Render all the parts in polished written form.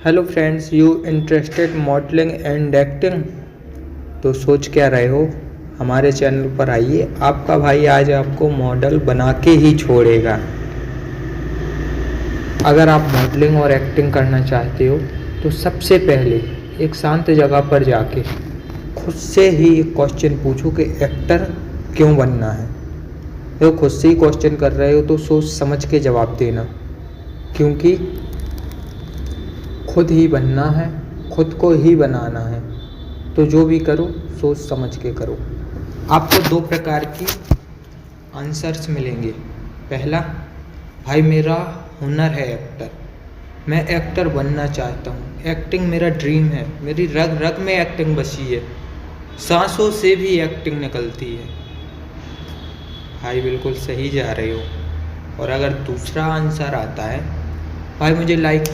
Hello friends, you interested modelling and acting. तो सोच क्या रहे हो, हमारे चैनल पर आइए। आपका भाई आज आपको मॉडल बना के ही छोड़ेगा। अगर आप मॉडलिंग और एक्टिंग करना चाहते हो तो सबसे पहले एक शांत जगह पर जाके खुद से ही एक क्वेश्चन पूछो कि एक्टर क्यों बनना है। तो खुद से ही क्वेश्चन कर रहे हो तो सोच समझ के जवाब देना, क्योंकि खुद ही बनना है, खुद को ही बनाना है। तो जो भी करो सोच समझ के करो। आपको दो प्रकार की आंसर्स मिलेंगे। पहला, भाई मेरा हुनर है एक्टर, मैं एक्टर बनना चाहता हूँ, एक्टिंग मेरा ड्रीम है, मेरी रग रग में एक्टिंग बसी है, सांसों से भी एक्टिंग निकलती है। भाई बिल्कुल सही जा रहे हो। और अगर दूसरा आंसर आता है, भाई मुझे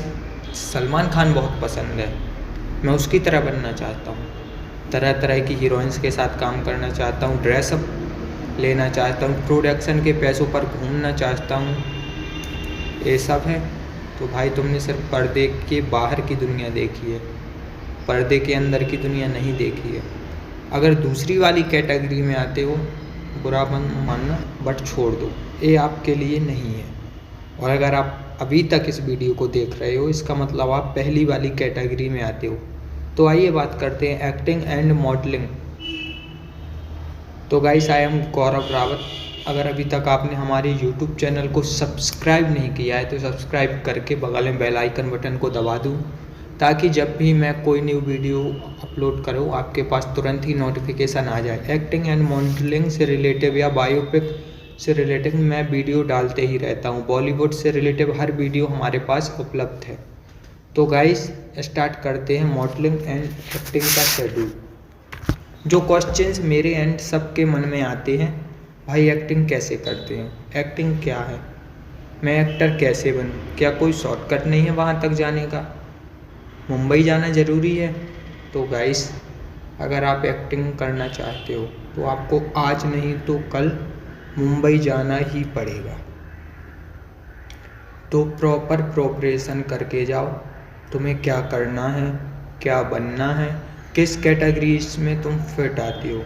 सलमान खान बहुत पसंद है, मैं उसकी तरह बनना चाहता हूँ, तरह तरह की हीरोइंस के साथ काम करना चाहता हूँ, ड्रेसअप लेना चाहता हूँ, प्रोडक्शन के पैसों पर घूमना चाहता हूँ, ये सब है। तो भाई तुमने सिर्फ पर्दे के बाहर की दुनिया देखी है, पर्दे के अंदर की दुनिया नहीं देखी है। अगर दूसरी वाली कैटेगरी में आते हो, बुरा मानना बट छोड़ दो, ये आपके लिए नहीं है। और अगर आप अभी तक इस वीडियो को देख रहे हो, इसका मतलब आप पहली वाली कैटेगरी में आते हो। तो आइए बात करते हैं एक्टिंग एंड मॉडलिंग। तो गाइस, आई एम गौरव रावत। अगर अभी तक आपने हमारे यूट्यूब चैनल को सब्सक्राइब नहीं किया है तो सब्सक्राइब करके बगल में बेल आइकन बटन को दबा दूँ, ताकि जब भी मैं कोई न्यू वीडियो अपलोड करूँ आपके पास तुरंत ही नोटिफिकेशन आ जाए। एक्टिंग एंड मॉडलिंग से रिलेटिव या बायोपिक से रिलेटिव मैं वीडियो डालते ही रहता हूँ। बॉलीवुड से रिलेटिव हर वीडियो हमारे पास उपलब्ध है। तो गाइस, स्टार्ट करते हैं मॉडलिंग एंड एक्टिंग का शेड्यूल। जो क्वेश्चंस मेरे एंड सबके मन में आते हैं, भाई एक्टिंग कैसे करते हैं, एक्टिंग क्या है, मैं एक्टर कैसे बनूं, क्या कोई शॉर्टकट नहीं है वहाँ तक जाने का, मुंबई जाना ज़रूरी है। तो गाइस, अगर आप एक्टिंग करना चाहते हो तो आपको आज नहीं तो कल मुंबई जाना ही पड़ेगा। तो प्रॉपर प्रिपरेशन करके जाओ। तुम्हें क्या करना है, क्या बनना है, किस कैटेगरीज में तुम फिट आती हो,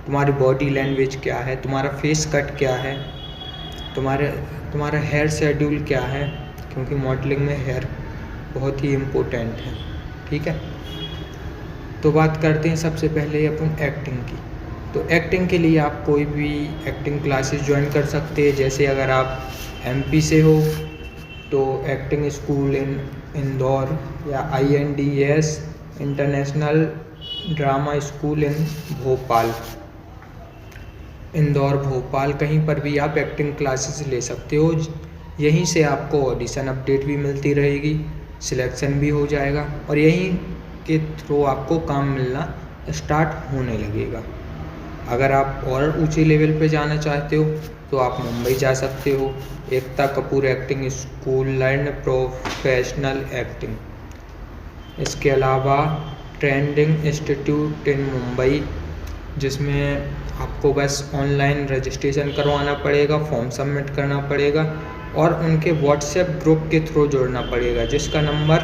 तुम्हारी बॉडी लैंग्वेज क्या है, तुम्हारा फेस कट क्या है, तुम्हारा हेयर शेड्यूल क्या है, क्योंकि मॉडलिंग में हेयर बहुत ही इम्पोर्टेंट है। ठीक है, तो बात करते हैं सबसे पहले अपन एक्टिंग की। तो एक्टिंग के लिए आप कोई भी एक्टिंग क्लासेस ज्वाइन कर सकते हैं। जैसे अगर आप एमपी से हो तो एक्टिंग स्कूल इन इंदौर या INDS इंटरनेशनल ड्रामा स्कूल इन भोपाल, इंदौर भोपाल, कहीं पर भी आप एक्टिंग क्लासेस ले सकते हो। यहीं से आपको ऑडिशन अपडेट भी मिलती रहेगी, सिलेक्शन भी हो जाएगा और यहीं के थ्रू आपको काम मिलना स्टार्ट होने लगेगा। अगर आप और ऊंचे लेवल पे जाना चाहते हो तो आप मुंबई जा सकते हो, Ekta Kapoor acting school, learn professional acting. इसके अलावा ट्रेंडिंग इंस्टीट्यूट इन मुंबई, जिसमें आपको बस ऑनलाइन रजिस्ट्रेशन करवाना पड़ेगा, फॉर्म सबमिट करना पड़ेगा और उनके व्हाट्सएप ग्रुप के थ्रू जुड़ना पड़ेगा, जिसका नंबर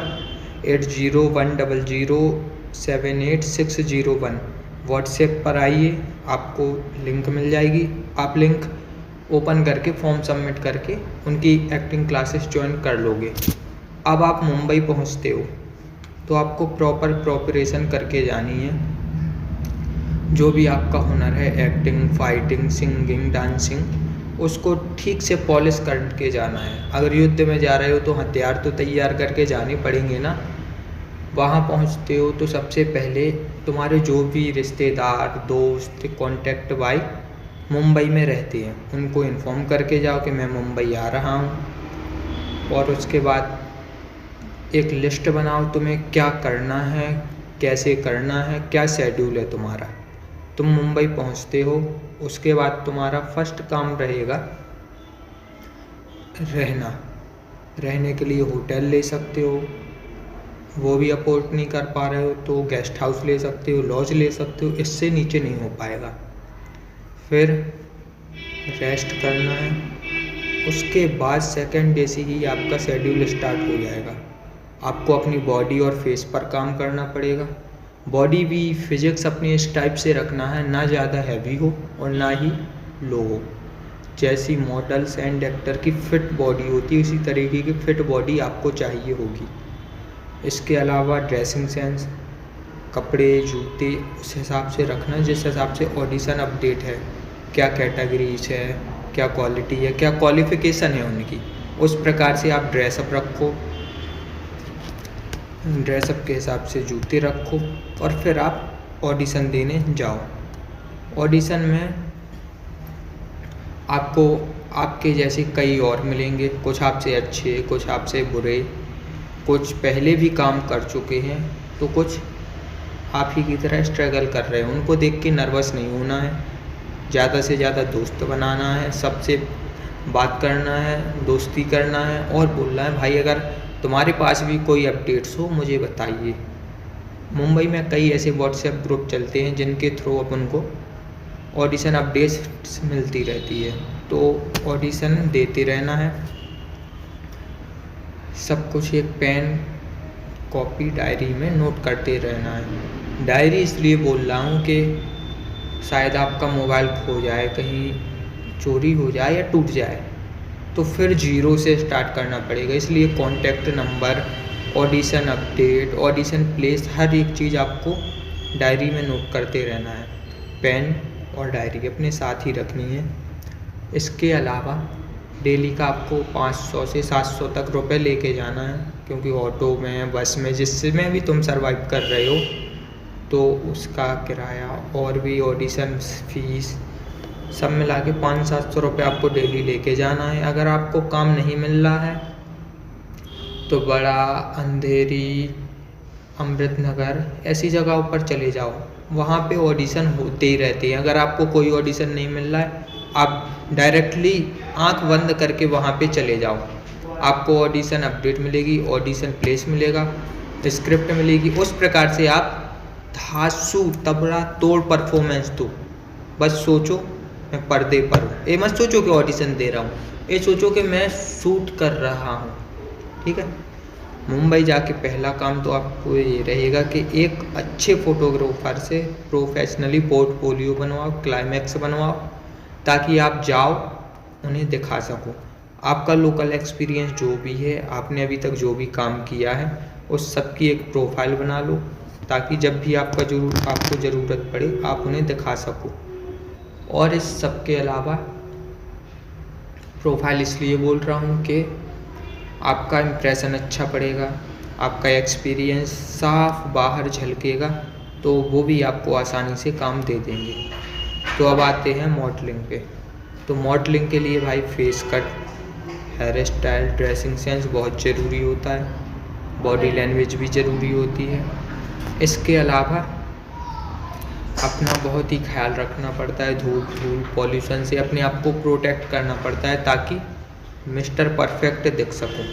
801100786101। व्हाट्सएप पर आइए, आपको लिंक मिल जाएगी, आप लिंक ओपन करके फॉर्म सबमिट करके उनकी एक्टिंग क्लासेस ज्वाइन कर लोगे। अब आप मुंबई पहुंचते हो तो आपको प्रॉपर प्रिपरेशन करके जानी है। जो भी आपका हुनर है, एक्टिंग, फाइटिंग, सिंगिंग, डांसिंग, उसको ठीक से पॉलिश करके जाना है। अगर युद्ध में जा रहे हो तो हथियार तो तैयार करके जाने पड़ेंगे ना। वहाँ पहुँचते हो तो सबसे पहले तुम्हारे जो भी रिश्तेदार, दोस्त, कॉन्टैक्ट भाई मुंबई में रहते हैं, उनको इन्फॉर्म करके जाओ कि मैं मुंबई आ रहा हूँ। और उसके बाद एक लिस्ट बनाओ, तुम्हें क्या करना है, कैसे करना है, क्या शेड्यूल है तुम्हारा। तुम मुंबई पहुँचते हो, उसके बाद तुम्हारा फर्स्ट काम रहेगा रहने के लिए होटल ले सकते हो, वो भी अफोर्ड नहीं कर पा रहे हो तो गेस्ट हाउस ले सकते हो, लॉज ले सकते हो, इससे नीचे नहीं हो पाएगा। फिर रेस्ट करना है, उसके बाद सेकंड डे से ही आपका शेड्यूल स्टार्ट हो जाएगा। आपको अपनी बॉडी और फेस पर काम करना पड़ेगा। बॉडी भी फिजिक्स अपनी इस टाइप से रखना है, ना ज़्यादा हैवी हो और ना ही लो हो। जैसी मॉडल्स एंड एक्टर की फिट बॉडी होती है उसी तरीके की फिट बॉडी आपको चाहिए होगी। इसके अलावा ड्रेसिंग सेंस, कपड़े जूते उस हिसाब से रखना जिस हिसाब से ऑडिशन अपडेट है, क्या कैटेगरीज है, क्या क्वालिटी है, क्या क्वालिफ़िकेशन है उनकी, उस प्रकार से आप ड्रेसअप रखो। ड्रेसअप के हिसाब से जूते रखो और फिर आप ऑडिशन देने जाओ। ऑडिशन में आपको आपके जैसे कई और मिलेंगे, कुछ आपसे अच्छे, कुछ आपसे बुरे, कुछ पहले भी काम कर चुके हैं तो कुछ आप ही की तरह स्ट्रगल कर रहे हैं। उनको देख के नर्वस नहीं होना है, ज़्यादा से ज़्यादा दोस्त बनाना है, सबसे बात करना है, दोस्ती करना है और बोलना है भाई अगर तुम्हारे पास भी कोई अपडेट्स हो मुझे बताइए। मुंबई में कई ऐसे व्हाट्सएप ग्रुप चलते हैं जिनके थ्रू अपन को ऑडिशन अपडेट्स मिलती रहती है, तो ऑडिशन देते रहना है। सब कुछ एक पेन कॉपी डायरी में नोट करते रहना है। डायरी इसलिए बोल रहा हूँ कि शायद आपका मोबाइल खो जाए, कहीं चोरी हो जाए या टूट जाए तो फिर जीरो से स्टार्ट करना पड़ेगा। इसलिए contact number, audition update, audition place, हर एक चीज़ आपको डायरी में नोट करते रहना है। पेन और डायरी अपने साथ ही रखनी है। इसके अलावा डेली का आपको 500 से 700 तक रुपए लेके जाना है, क्योंकि ऑटो में, बस में, जिसमें भी तुम सर्वाइव कर रहे हो तो उसका किराया और भी ऑडिशन फीस सब मिला के 500-700 रुपये आपको डेली लेके जाना है। अगर आपको काम नहीं मिल रहा है तो बड़ा, अंधेरी, अमृत नगर ऐसी जगहों पर चले जाओ, वहाँ पे ऑडिशन होते ही रहते हैं। अगर आपको कोई ऑडिशन नहीं मिल रहा है आप डायरेक्टली आंख बंद करके वहाँ पे चले जाओ, आपको ऑडिशन अपडेट मिलेगी, ऑडिशन प्लेस मिलेगा, स्क्रिप्ट मिलेगी। उस प्रकार से आप धांसू तबला तोड़ परफॉर्मेंस दो। बस सोचो मैं पर्दे पर हूँ, ये मत सोचो कि ऑडिशन दे रहा हूँ, ये सोचो कि मैं शूट कर रहा हूँ। ठीक है। मुंबई जाके पहला काम तो आपको ये रहेगा कि एक अच्छे फोटोग्राफर से प्रोफेशनली पोर्टफोलियो बनवाओ, क्लाइमैक्स बनवाओ, ताकि आप जाओ उन्हें दिखा सको। आपका लोकल एक्सपीरियंस जो भी है, आपने अभी तक जो भी काम किया है, उस सब की एक प्रोफाइल बना लो, ताकि जब भी आपको ज़रूरत पड़े आप उन्हें दिखा सको। और इस सब के अलावा प्रोफाइल इसलिए बोल रहा हूँ कि आपका इम्प्रेशन अच्छा पड़ेगा, आपका एक्सपीरियंस साफ बाहर झलकेगा, तो वो भी आपको आसानी से काम दे देंगे। तो अब आते हैं मॉडलिंग पे। तो मॉडलिंग के लिए भाई face cut, hair style, dressing sense बहुत ज़रूरी होता है, बॉडी लैंग्वेज भी ज़रूरी होती है। इसके अलावा अपना बहुत ही ख्याल रखना पड़ता है, धूल पॉल्यूशन से अपने आप को प्रोटेक्ट करना पड़ता है ताकि मिस्टर परफेक्ट दिख सको।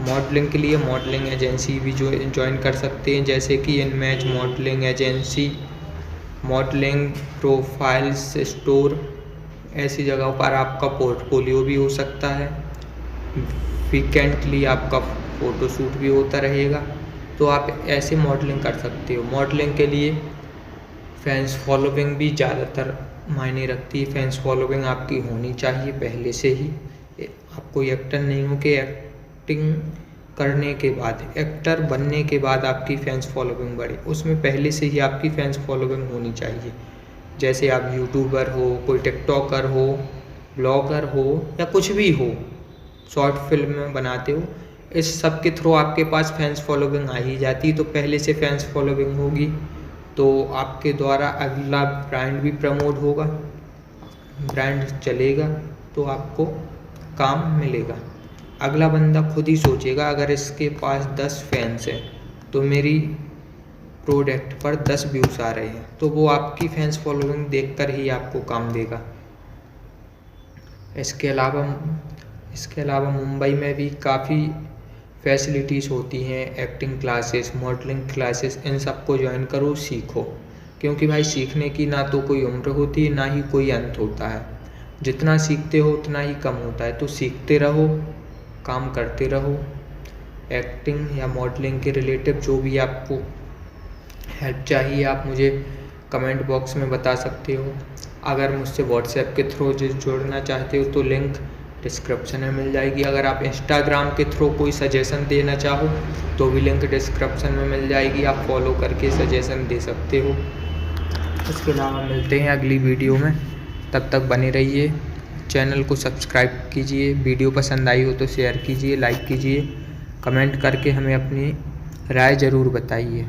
मॉडलिंग के लिए मॉडलिंग एजेंसी भी जो ज्वाइन कर सकते हैं, जैसे कि इनमेज modelling agency, modelling profiles store, ऐसी जगहों पर आपका पोर्टफोलियो भी हो सकता है। फ्रीक्वेंटली आपका फ़ोटोशूट भी होता रहेगा, तो आप ऐसे मॉडलिंग कर सकते हो। मॉडलिंग के लिए फैंस फॉलोइंग भी ज़्यादातर मायने रखती है। फैंस फॉलोइंग आपकी होनी चाहिए पहले से ही। आप कोई एक्टर नहीं हो कि एक्टिंग करने के बाद, एक्टर बनने के बाद आपकी फैंस फॉलोइंग बढ़े, उसमें पहले से ही आपकी फैंस फॉलोइंग होनी चाहिए। जैसे आप यूट्यूबर हो, कोई टिकटॉकर हो, ब्लॉगर हो या कुछ भी हो, शॉर्ट फिल्म बनाते हो, इस सब के थ्रू आपके पास फैंस फॉलोइंग आ ही जाती है। तो पहले से फैंस फॉलोइंग होगी तो आपके द्वारा अगला ब्रांड भी प्रमोट होगा, ब्रांड चलेगा तो आपको काम मिलेगा। अगला बंदा खुद ही सोचेगा अगर इसके पास 10 फैंस हैं तो मेरी प्रोडक्ट पर 10 व्यूज़ आ रहे हैं, तो वो आपकी फैंस फॉलोइंग देखकर ही आपको काम देगा। इसके अलावा मुंबई में भी काफ़ी फैसिलिटीज़ होती हैं, एक्टिंग क्लासेस, मॉडलिंग क्लासेस, इन सब को ज्वाइन करो, सीखो। क्योंकि भाई सीखने की ना तो कोई उम्र होती है ना ही कोई अंत होता है। जितना सीखते हो उतना ही कम होता है, तो सीखते रहो, काम करते रहो। एक्टिंग या मॉडलिंग के रिलेटिव जो भी आपको हेल्प चाहिए आप मुझे कमेंट बॉक्स में बता सकते हो। अगर मुझसे व्हाट्सएप के थ्रू जुड़ना चाहते हो तो लिंक डिस्क्रिप्शन में मिल जाएगी। अगर आप इंस्टाग्राम के थ्रू कोई सजेशन देना चाहो तो भी लिंक डिस्क्रिप्शन में मिल जाएगी, आप फॉलो करके सजेशन दे सकते हो। इसके अलावा मिलते हैं अगली वीडियो में, तब तक बने रहिए। चैनल को सब्सक्राइब कीजिए, वीडियो पसंद आई हो तो शेयर कीजिए, लाइक कीजिए, कमेंट करके हमें अपनी राय ज़रूर बताइए।